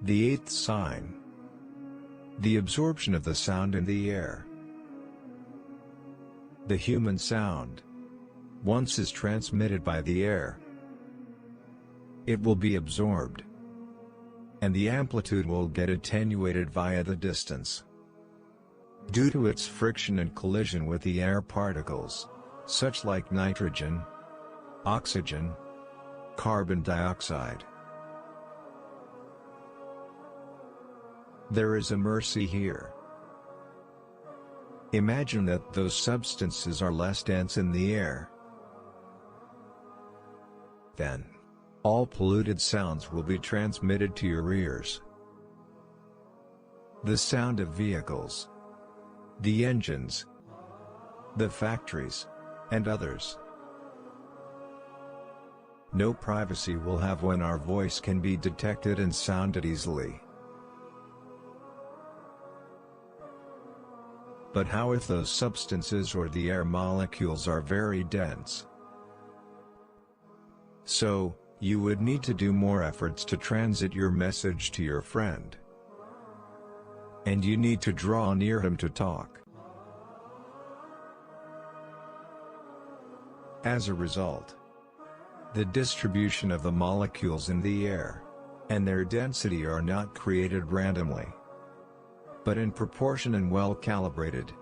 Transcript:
The eighth sign. The absorption of the sound in the air. The human sound, once is transmitted by the air, it will be absorbed, and the amplitude will get attenuated via the distance. Due to its friction and collision with the air particles, such like nitrogen, oxygen, carbon dioxide. There is a mercy here. Imagine that those substances are less dense in the air. Then, all polluted sounds will be transmitted to your ears. The sound of vehicles, the engines, the factories, and others. No privacy we'll have when our voice can be detected and sounded easily. But how if those substances or the air molecules are very dense? So, you would need to do more efforts to transit your message to your friend. And you need to draw near him to talk. As a result, the distribution of the molecules in the air, and their density are not created randomly, but in proportion and well calibrated.